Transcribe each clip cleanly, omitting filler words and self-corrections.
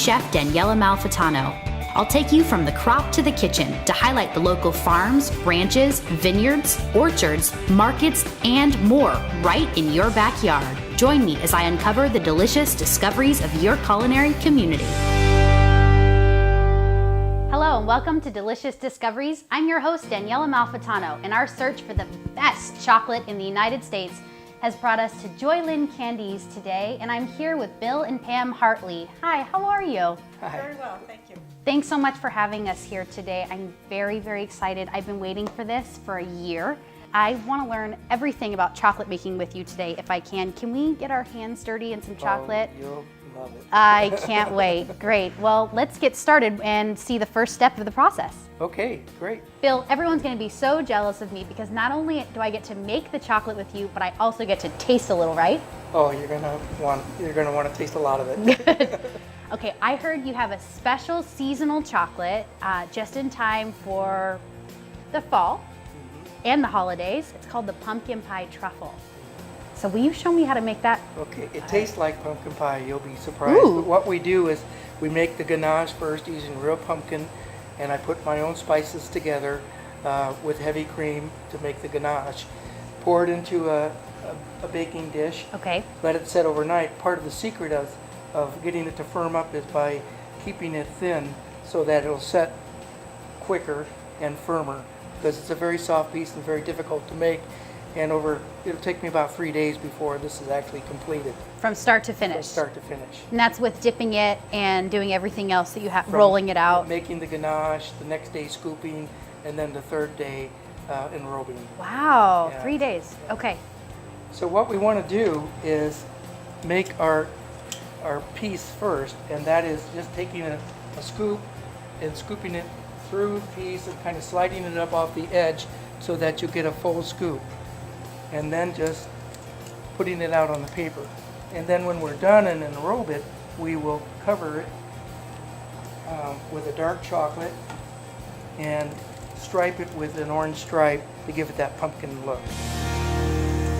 Chef Daniella Malfitano. I'll take you from the crop to the kitchen to highlight the local farms, ranches, vineyards, orchards, markets, and more right in your backyard. Join me as I uncover the delicious discoveries of your culinary community. Hello and welcome to Delicious Discoveries. I'm your host, Daniella Malfitano, and our search for the best chocolate in the United States has brought us to Joylyn Candies today, and I'm here with Bill and Pam Hartley. Hi, how are you? Hi. Very well, thank you. Thanks so much for having us here today. I'm very, very excited. I've been waiting for this for a year. I want to learn everything about chocolate making with you today if I can. Can we get our hands dirty in some chocolate? Oh, you'll love it. I can't wait. Great. Well, let's get started and see the first step of the process. Okay, great. Bill, everyone's going to be so jealous of me because not only do I get to make the chocolate with you, but I also get to taste a little, right? Oh, you're gonna want to taste a lot of it. Good. Okay, I heard you have a special seasonal chocolate just in time for the fall and the holidays. It's called the pumpkin pie truffle. So will you show me how to make that? Okay, it tastes like pumpkin pie. You'll be surprised. Ooh. But what we do is we make the ganache first using real pumpkin, and I put my own spices together with heavy cream to make the ganache. Pour it into a baking dish. Okay. Let it set overnight. Part of the secret of getting it to firm up is by keeping it thin so that it'll set quicker and firmer, because it's a very soft piece and very difficult to make, and it'll take me about 3 days before this is actually completed. From start to finish? From start to finish. And that's with dipping it and doing everything else that you have, rolling it out? Making the ganache, the next day scooping, and then the third day enrobing. Wow, Yeah. 3 days, okay. So what we want to do is make our piece first, and that is just taking a scoop and scooping it through the piece and kind of sliding it up off the edge so that you get a full scoop, and then just putting it out on the paper. And then when we're done and enrobe it, we will cover it with a dark chocolate and stripe it with an orange stripe to give it that pumpkin look.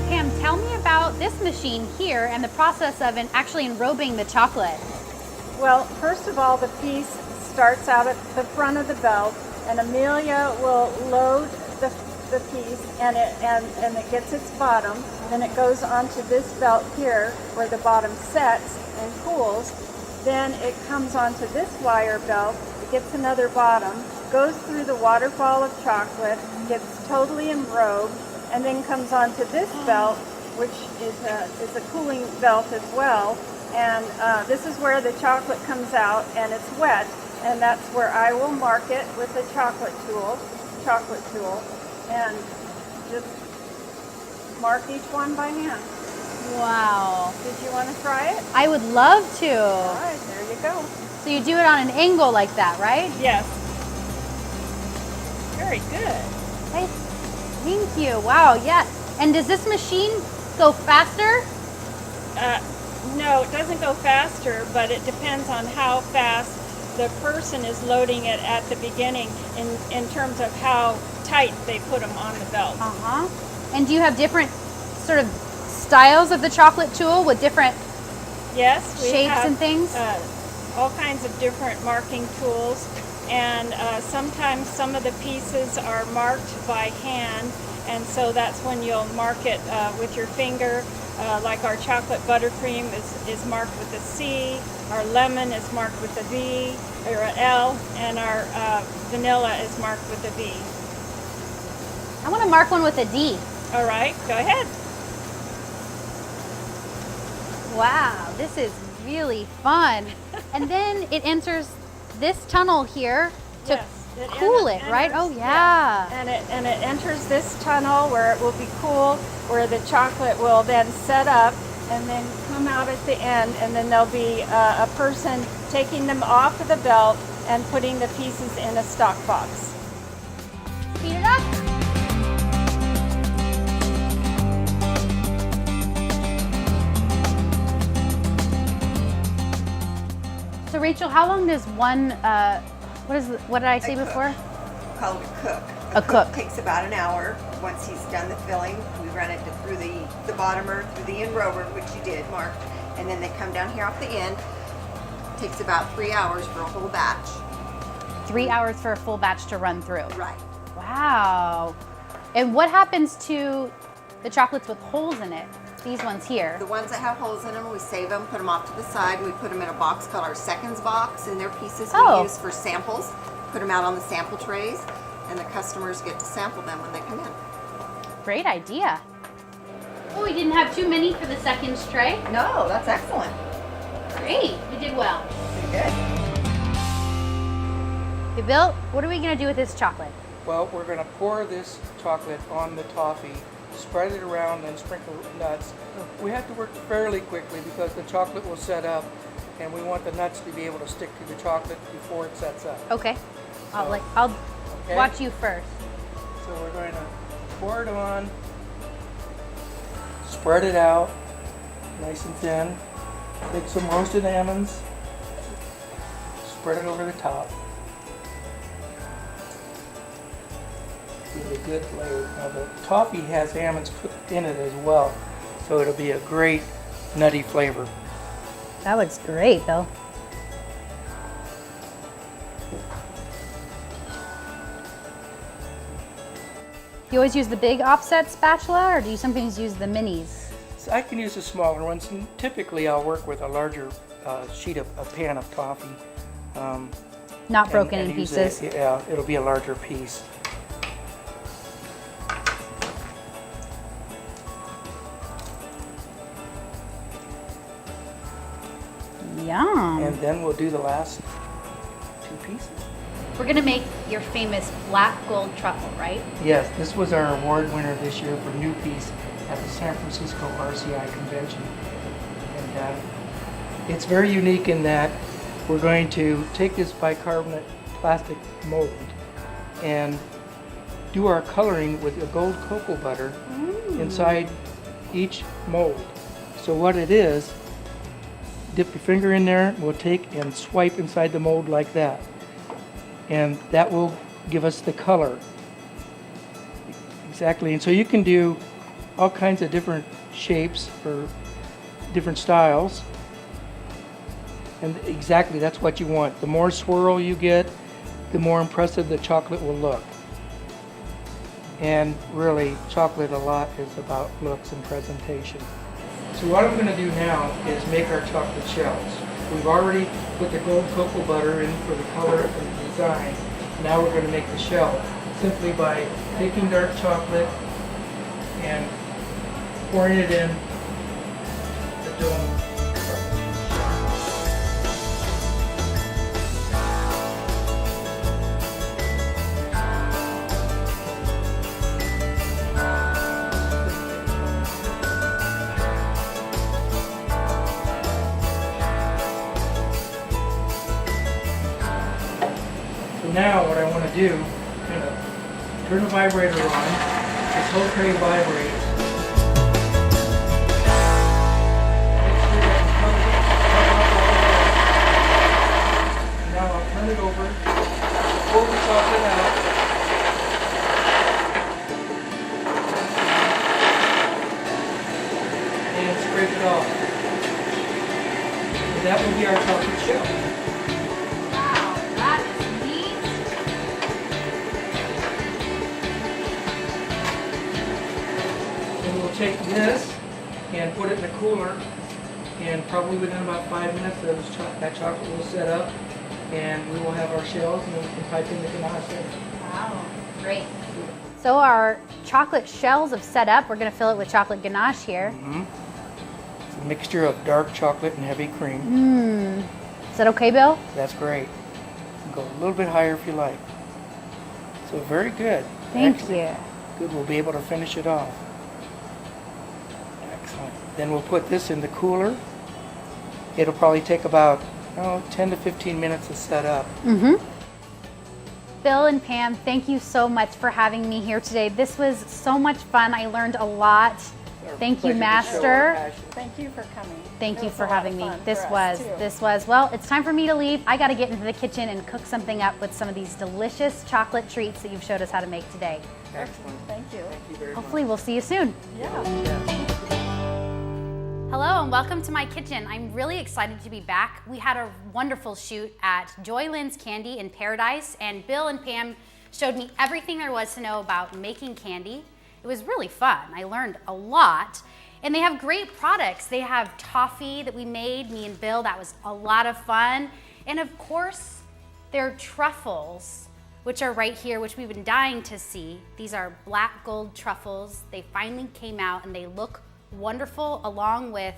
Pam, tell me about this machine here and the process of actually enrobing the chocolate. Well, first of all, the piece starts out at the front of the belt, and Amelia will load the piece, and it gets its bottom. Then it goes onto this belt here, where the bottom sets and cools. Then it comes onto this wire belt. It gets another bottom, goes through the waterfall of chocolate, gets totally enrobed, and then comes onto this belt, which is a cooling belt as well. And this is where the chocolate comes out, and it's wet, and that's where I will mark it with a chocolate tool, and just mark each one by hand. Wow. Did you want to try it? I would love to. All right, there you go. So you do it on an angle like that, right? Yes. Very good. Thank you. Wow, yes. And does this machine go faster? No, it doesn't go faster, but it depends on how fast the person is loading it at the beginning in terms of how tight they put them on the belt. Uh-huh. And do you have different sort of styles of the chocolate tool with different Yes, we shapes have, and things? all kinds of different marking tools, and sometimes some of the pieces are marked by hand, and so that's when you'll mark it with your finger. Like our chocolate buttercream is marked with a C, our lemon is marked with a V or an L, and our vanilla is marked with a V. I want to mark one with a D. All right, go ahead. Wow, this is really fun. And then it enters this tunnel here to Yes, cool it, right? Oh, yeah. And it enters this tunnel where it will be cool, where the chocolate will then set up and then come out at the end, and then there'll be a person taking them off of the belt and putting the pieces in a stock box. Speed it up. So Rachel, how long does one, what did I say before? Called a cook. A cook. Takes about an hour. Once he's done the filling, we run it through the bottomer, through the enrober, which you did, Mark, and then they come down here off the end, Takes about 3 hours for a whole batch. 3 hours for a full batch to run through. Right. Wow. And what happens to the chocolates with holes in it? These ones here. The ones that have holes in them, we save them, put them off to the side. We put them in a box called our seconds box, and they're pieces we use for samples. Put them out on the sample trays, and the customers get to sample them when they come in. Great idea. Oh, we didn't have too many for the seconds tray. No, that's excellent. Great, we did well. Pretty good. Hey, Bill, what are we gonna do with this chocolate? Well, we're going to pour this chocolate on the toffee, spread it around, and sprinkle nuts. We have to work fairly quickly because the chocolate will set up, and we want the nuts to be able to stick to the chocolate before it sets up. Okay, I'll Okay. watch you first. So we're going to pour it on, spread it out, nice and thin. Take some roasted almonds, spread it over the top. Give it a good flavor. Now the toffee has almonds cooked in it as well, so it'll be a great nutty flavor. That looks great, Bill. You always use the big offset spatula, or do you sometimes use the minis? So I can use the smaller ones, and typically I'll work with a larger a pan of toffee. Not broken and in use pieces. Yeah, it'll be a larger piece. Yum. And then we'll do the last 2 pieces. We're gonna make your famous black gold truffle, right? Yes, this was our award winner this year for new piece at the San Francisco RCI convention. And it's very unique in that we're going to take this bicarbonate plastic mold and do our coloring with a gold cocoa butter inside each mold. So what it is, dip your finger in there, we'll take and swipe inside the mold like that. And that will give us the color. Exactly, and so you can do all kinds of different shapes or different styles. And exactly, that's what you want. The more swirl you get, the more impressive the chocolate will look. And really, chocolate a lot is about looks and presentation. So what I'm going to do now is make our chocolate shells. We've already put the gold cocoa butter in for the color and the design. Now we're going to make the shell simply by taking dark chocolate and pouring it in the dome. Now what I want to do, I'm going to turn the vibrator on. This whole tray vibrates. Now I'll turn it over, pour the chocolate out. And scrape it off. And that will be our chocolate shell. Take this and put it in the cooler, and probably within about 5 minutes that chocolate will set up, and we will have our shells, and then we can pipe in the ganache in. Wow, great. So our chocolate shells have set up. We're going to fill it with chocolate ganache here. It's a mixture of dark chocolate and heavy cream. Is that okay, Bill? That's great. You can go a little bit higher if you like. So very good. Thank Excellent. you. Good, we'll be able to finish it off. Then we'll put this in the cooler. It'll probably take about 10 to 15 minutes to set up. Bill and Pam, thank you so much for having me here today. This was so much fun. I learned a lot. Thank you, Master. Thank you for coming. Thank It you was for a lot having of me. fun for us, too. Well, it's time for me to leave. I got to get into the kitchen and cook something up with some of these delicious chocolate treats that you've showed us how to make today. Excellent. Thank you. Thank you very much. Hopefully we'll see you soon. Yeah. Hello and welcome to my kitchen. I'm really excited to be back. We had a wonderful shoot at Joy Lynn's Candy in Paradise, and Bill and Pam showed me everything there was to know about making candy. It was really fun. I learned a lot. And they have great products. They have toffee that we made, me and Bill. That was a lot of fun. And of course, their truffles, which are right here, which we've been dying to see. These are black gold truffles. They finally came out and they look wonderful, along with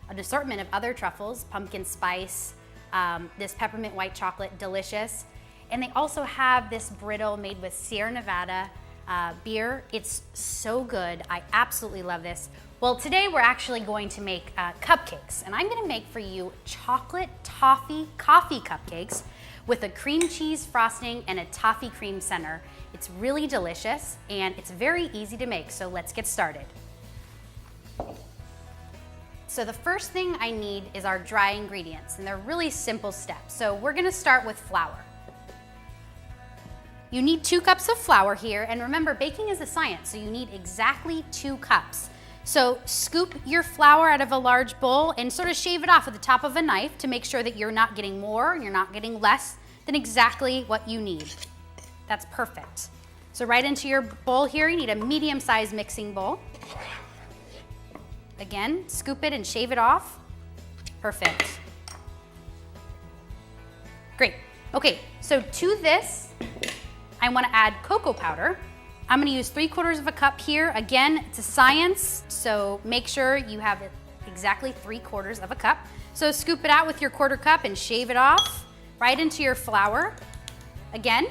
an assortment of other truffles, pumpkin spice, this peppermint white chocolate, delicious. And they also have this brittle made with Sierra Nevada beer. It's so good. I absolutely love this. Well, today we're actually going to make cupcakes, and I'm gonna make for you chocolate toffee coffee cupcakes with a cream cheese frosting and a toffee cream center. It's really delicious and it's very easy to make, so let's get started. So the first thing I need is our dry ingredients, and they're really simple steps. So we're gonna start with flour. You need 2 cups of flour here, and remember, baking is a science, so you need exactly 2 cups. So scoop your flour out of a large bowl and sort of shave it off with the top of a knife to make sure that you're not getting more and you're not getting less than exactly what you need. That's perfect. So right into your bowl here, you need a medium-sized mixing bowl. Again, scoop it and shave it off. Perfect. Great. Okay, so to this, I want to add cocoa powder. I'm going to use 3/4 of a cup here. Again, it's a science, so make sure you have exactly 3/4 of a cup. So scoop it out with your 1/4 cup and shave it off right into your flour. Again,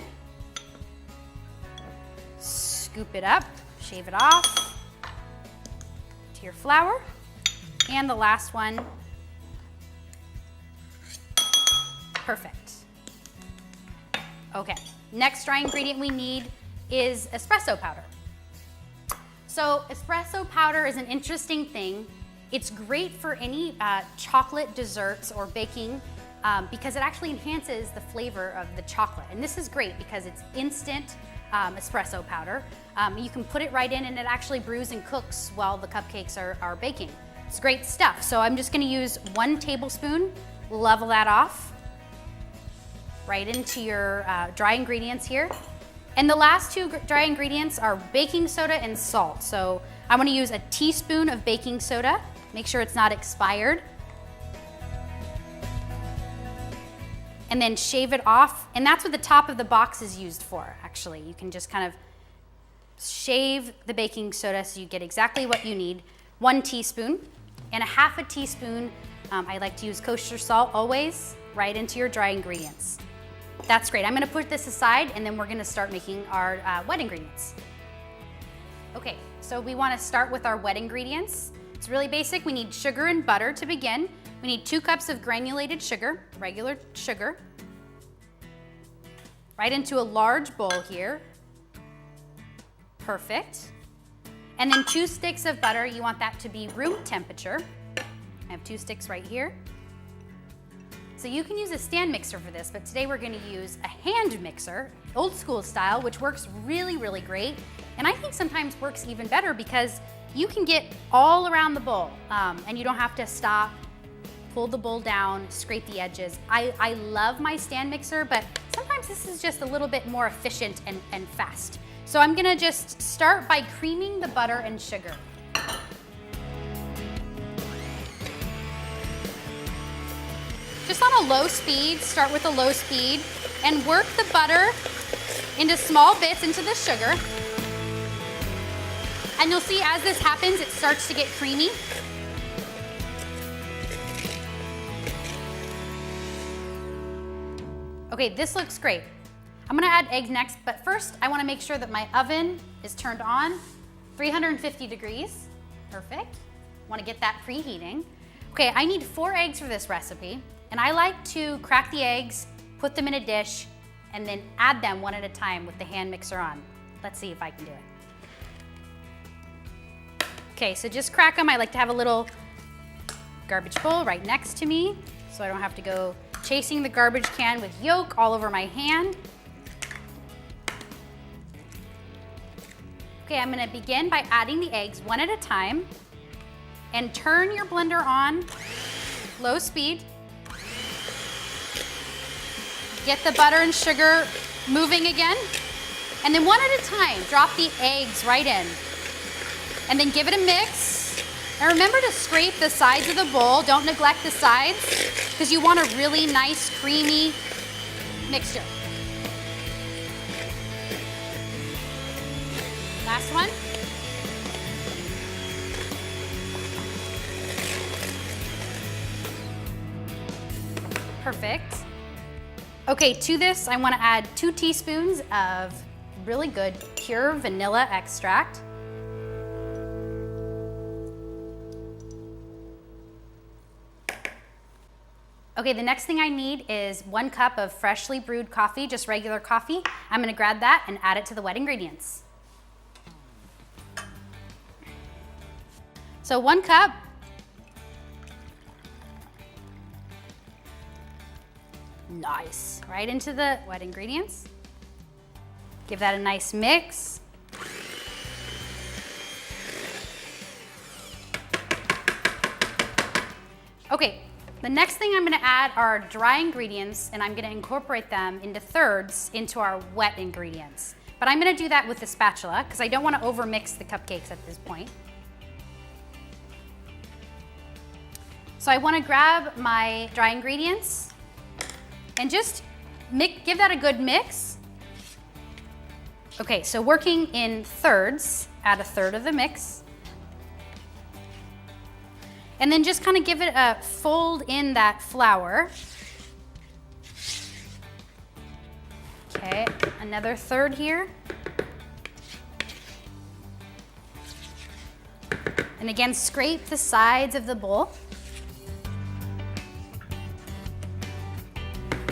scoop it up, shave it off to your flour. And the last one, perfect. Okay, next dry ingredient we need is espresso powder. So espresso powder is an interesting thing. It's great for any chocolate desserts or baking because it actually enhances the flavor of the chocolate. And this is great because it's instant espresso powder. You can put it right in and it actually brews and cooks while the cupcakes are baking. It's great stuff. So I'm just gonna use 1 tablespoon, level that off right into your dry ingredients here. And the last 2 dry ingredients are baking soda and salt. So I'm gonna use a teaspoon of baking soda. Make sure it's not expired. And then shave it off. And that's what the top of the box is used for, actually. You can just kind of shave the baking soda so you get exactly what you need. 1 teaspoon and a 1/2 teaspoon, I like to use kosher salt always, right into your dry ingredients. That's great. I'm gonna put this aside and then we're gonna start making our wet ingredients. Okay, so we wanna start with our wet ingredients. It's really basic. We need sugar and butter to begin. We need 2 cups of granulated sugar, regular sugar, right into a large bowl here. Perfect. And then 2 sticks of butter. You want that to be room temperature. I have 2 sticks right here. So you can use a stand mixer for this, but today we're gonna use a hand mixer, old school style, which works really, really great. And I think sometimes works even better because you can get all around the bowl and you don't have to stop, pull the bowl down, scrape the edges. I love my stand mixer, but sometimes this is just a little bit more efficient and fast. So I'm gonna just start by creaming the butter and sugar. Just on a low speed, start with a low speed, and work the butter into small bits into the sugar. And you'll see as this happens, it starts to get creamy. Okay, this looks great. I'm gonna add eggs next, but first I wanna make sure that my oven is turned on, 350 degrees, perfect. Wanna get that preheating. Okay, I need 4 eggs for this recipe. And I like to crack the eggs, put them in a dish, and then add them one at a time with the hand mixer on. Let's see if I can do it. Okay, so just crack them. I like to have a little garbage bowl right next to me so I don't have to go chasing the garbage can with yolk all over my hand. Okay, I'm gonna begin by adding the eggs one at a time. and turn your blender on low speed. Get the butter and sugar moving again. And then one at a time, drop the eggs right in. And then give it a mix. And remember to scrape the sides of the bowl. Don't neglect the sides, because you want a really nice, creamy mixture. Last one. Perfect. Okay, to this, I want to add 2 teaspoons of really good pure vanilla extract. Okay, the next thing I need is 1 cup of freshly brewed coffee, just regular coffee. I'm gonna grab that and add it to the wet ingredients. So 1 cup. Nice, right into the wet ingredients. Give that a nice mix. Okay, the next thing I'm gonna add are dry ingredients, and I'm gonna incorporate them into thirds into our wet ingredients. But I'm gonna do that with the spatula, because I don't wanna overmix the cupcakes at this point. So I wanna grab my dry ingredients and just give that a good mix. Okay, so working in thirds, add a third of the mix. And then just kind of give it a fold in that flour. Okay, another third here. And again, scrape the sides of the bowl.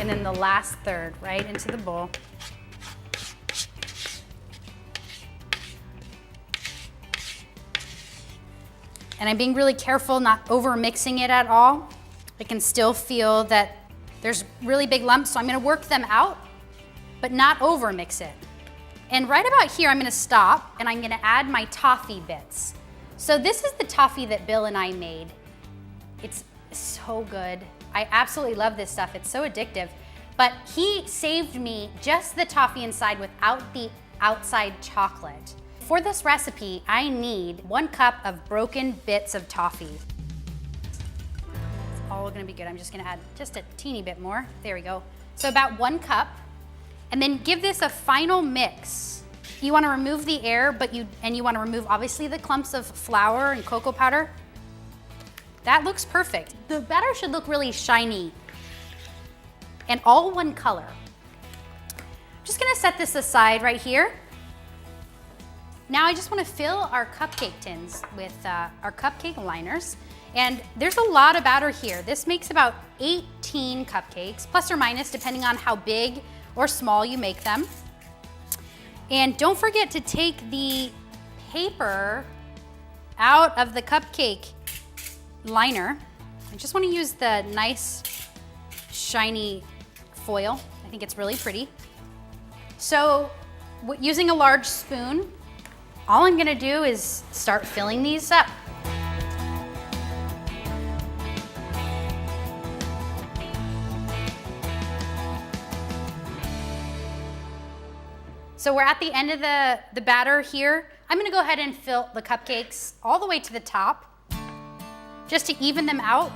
And then the last third right into the bowl. And I'm being really careful not over mixing it at all. I can still feel that there's really big lumps, so I'm gonna work them out, but not over mix it. And right about here, I'm gonna stop and I'm gonna add my toffee bits. So this is the toffee that Bill and I made. It's so good. I absolutely love this stuff. It's so addictive. But he saved me just the toffee inside without the outside chocolate. For this recipe, I need 1 cup of broken bits of toffee. It's all gonna be good. I'm just gonna add just a teeny bit more. There we go. So about 1 cup. And then give this a final mix. You wanna remove the air, and you wanna remove obviously the clumps of flour and cocoa powder. That looks perfect. The batter should look really shiny and all one color. I'm just gonna set this aside right here. Now I just wanna fill our cupcake tins with our cupcake liners. And there's a lot of batter here. This makes about 18 cupcakes, plus or minus, depending on how big or small you make them. And don't forget to take the paper out of the cupcake liner. I just want to use the nice shiny foil. I think it's really pretty. So using a large spoon, all I'm gonna do is start filling these up. So we're at the end of the batter here. I'm gonna go ahead and fill the cupcakes all the way to the top, just to even them out.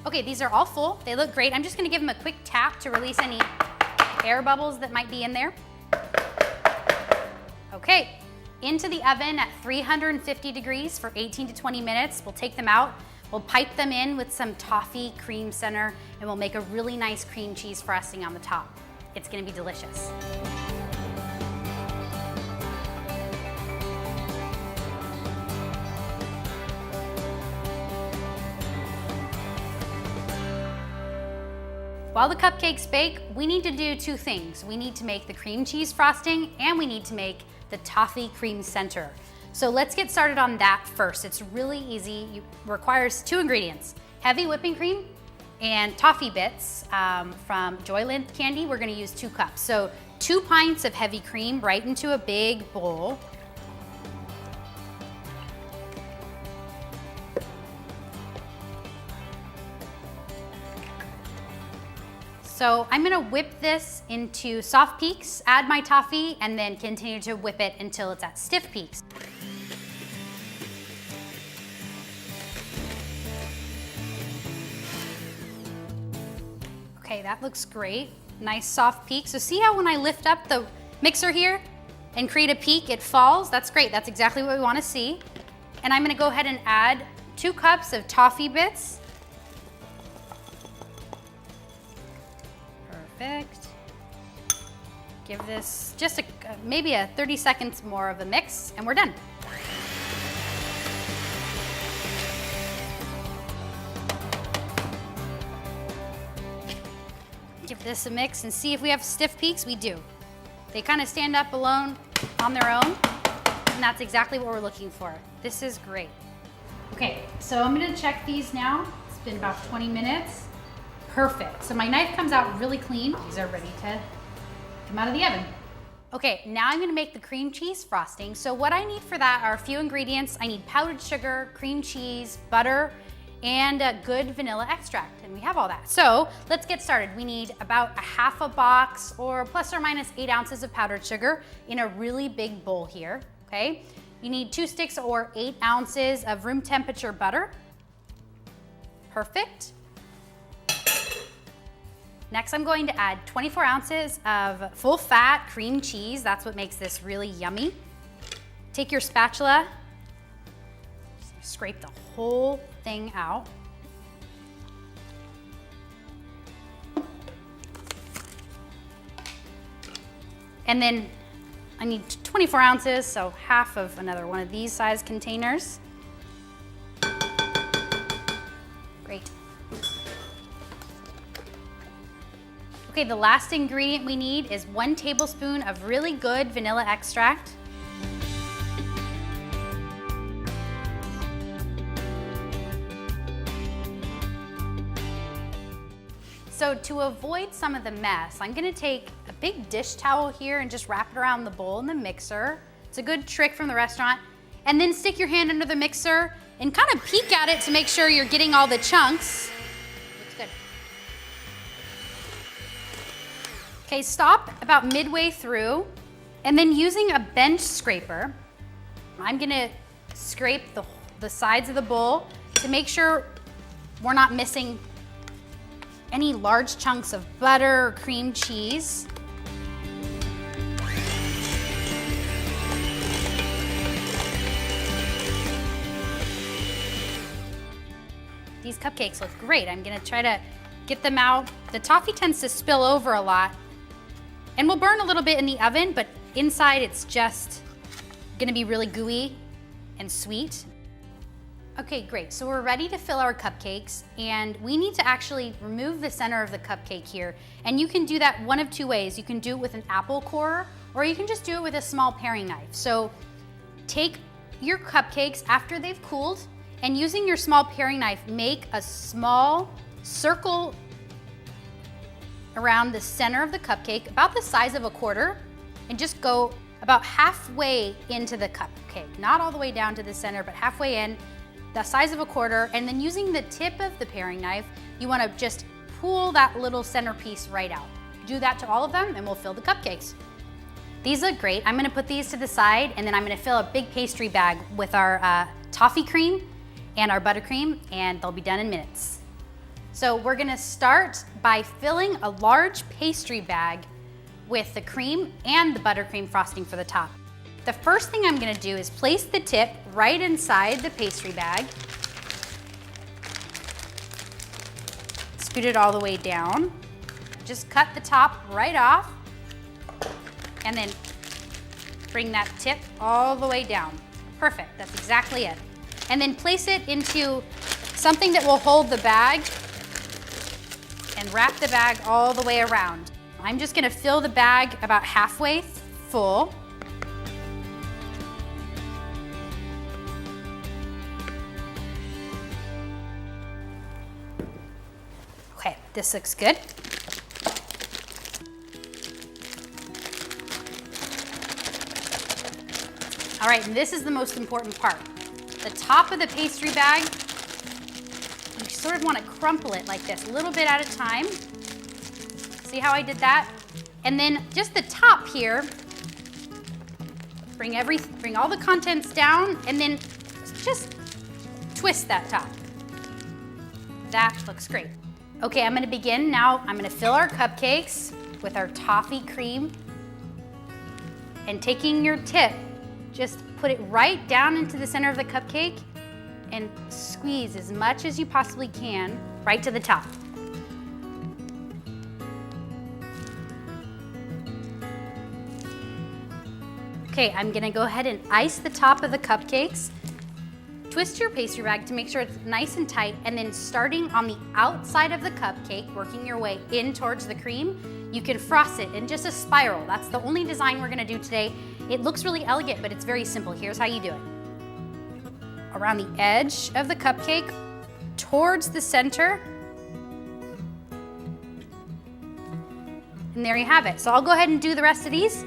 Okay, these are all full. They look great. I'm just gonna give them a quick tap to release any air bubbles that might be in there. Okay, into the oven at 350 degrees for 18 to 20 minutes. We'll take them out. We'll pipe them in with some toffee cream center, and we'll make a really nice cream cheese frosting on the top. It's gonna be delicious. While the cupcakes bake, we need to do 2 things. We need to make the cream cheese frosting, and we need to make the toffee cream center. So let's get started on that first. It's really easy. It requires 2 ingredients, heavy whipping cream And toffee bits from Joyland Candy, we're gonna use 2 cups. So 2 pints of heavy cream right into a big bowl. So I'm gonna whip this into soft peaks, add my toffee, and then continue to whip it until it's at stiff peaks. Okay, that looks great. Nice soft peak. So see how when I lift up the mixer here and create a peak, it falls? That's great, that's exactly what we wanna see. And I'm gonna go ahead and add 2 cups of toffee bits. Perfect. Give this just maybe 30 seconds more of a mix and we're done. Give this a mix and see if we have stiff peaks. We do. They kind of stand up alone on their own, and that's exactly what we're looking for. This is great. Okay, so I'm gonna check these now. It's been about 20 minutes. Perfect. So my knife comes out really clean. These are ready to come out of the oven. Okay, now I'm gonna make the cream cheese frosting. So what I need for that are a few ingredients. I need powdered sugar, cream cheese, butter, and a good vanilla extract, and we have all that. So let's get started. We need about a half a box or plus or minus 8 ounces of powdered sugar in a really big bowl here, okay? You need 2 sticks or 8 ounces of room temperature butter. Perfect. Next, I'm going to add 24 ounces of full fat cream cheese. That's what makes this really yummy. Take your spatula, scrape the whole thing out. And then I need 24 ounces, so half of another one of these size containers. Great. Okay, the last ingredient we need is 1 tablespoon of really good vanilla extract. So to avoid some of the mess, I'm gonna take a big dish towel here and just wrap it around the bowl in the mixer. It's a good trick from the restaurant. And then stick your hand under the mixer and kind of peek at it to make sure you're getting all the chunks. Looks good. Okay, stop about midway through, and then using a bench scraper, I'm gonna scrape the sides of the bowl to make sure we're not missing any large chunks of butter or cream cheese. These cupcakes look great. I'm gonna try to get them out. The toffee tends to spill over a lot and will burn a little bit in the oven, but inside it's just gonna be really gooey and sweet. Okay, great. So we're ready to fill our cupcakes, and we need to actually remove the center of the cupcake here. And you can do that one of 2 ways. You can do it with an apple corer, or you can just do it with a small paring knife. So take your cupcakes after they've cooled, and using your small paring knife, make a small circle around the center of the cupcake, about the size of a quarter, and just go about halfway into the cupcake. Not all the way down to the center, but halfway in, the size of a quarter, and then using the tip of the paring knife, you wanna just pull that little centerpiece right out. Do that to all of them, and we'll fill the cupcakes. These look great. I'm gonna put these to the side, and then I'm gonna fill a big pastry bag with our toffee cream and our buttercream, and they'll be done in minutes. So we're gonna start by filling a large pastry bag with the cream and the buttercream frosting for the top. The first thing I'm gonna do is place the tip right inside the pastry bag. Scoot it all the way down. Just cut the top right off, and then bring that tip all the way down. Perfect, that's exactly it. And then place it into something that will hold the bag and wrap the bag all the way around. I'm just gonna fill the bag about halfway full. Okay, this looks good. All right, and this is the most important part. The top of the pastry bag, you sort of want to crumple it like this, a little bit at a time. See how I did that? And then just the top here, bring all the contents down, and then just twist that top. That looks great. Okay, I'm gonna begin now. I'm gonna fill our cupcakes with our toffee cream, and taking your tip, just put it right down into the center of the cupcake and squeeze as much as you possibly can right to the top. Okay, I'm gonna go ahead and ice the top of the cupcakes. Twist your pastry bag to make sure it's nice and tight, and then starting on the outside of the cupcake, working your way in towards the cream, you can frost it in just a spiral. That's the only design we're gonna do today. It looks really elegant, but it's very simple. Here's how you do it. Around the edge of the cupcake, towards the center, and there you have it. So I'll go ahead and do the rest of these.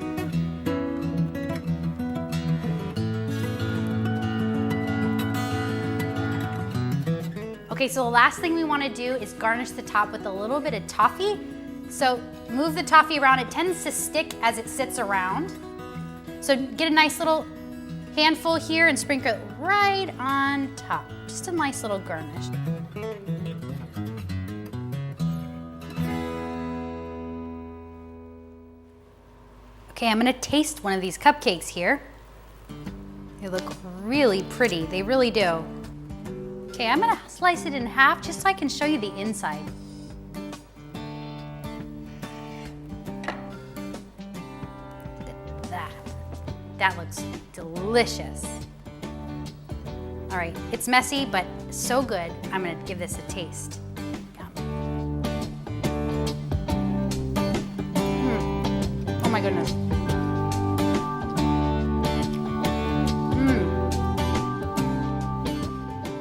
Okay, so the last thing we want to do is garnish the top with a little bit of toffee. So move the toffee around. It tends to stick as it sits around. So get a nice little handful here and sprinkle it right on top. Just a nice little garnish. Okay, I'm gonna taste one of these cupcakes here. They look really pretty, they really do. Okay, I'm gonna slice it in half just so I can show you the inside. That looks delicious. All right, it's messy, but so good. I'm gonna give this a taste. Oh my goodness.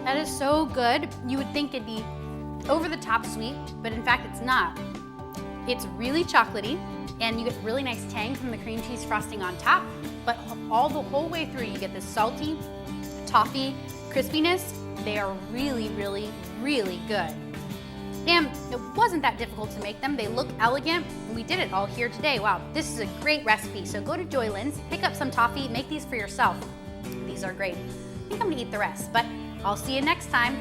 That is so good. You would think it'd be over the top sweet, but in fact it's not. It's really chocolatey, and you get really nice tang from the cream cheese frosting on top, but the whole way through you get this salty, toffee crispiness. They are really, really, really good. And it wasn't that difficult to make them. They look elegant, and we did it all here today. Wow, this is a great recipe. So go to Joyland's, pick up some toffee, make these for yourself. These are great. I think I'm gonna eat the rest, but I'll see you next time.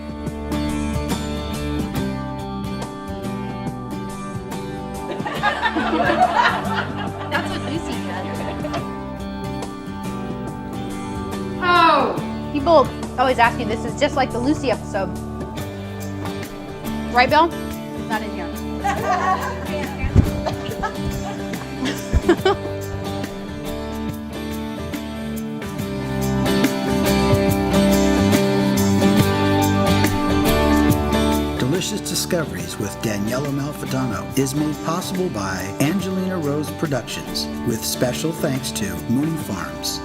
That's what Lucy does. Oh, people always ask me, this is just like the Lucy episode. Right, Bill? It's not in here. Delicious Discoveries with Daniella Malfitano is made possible by Angelina Rose Productions, with special thanks to Moon Farms.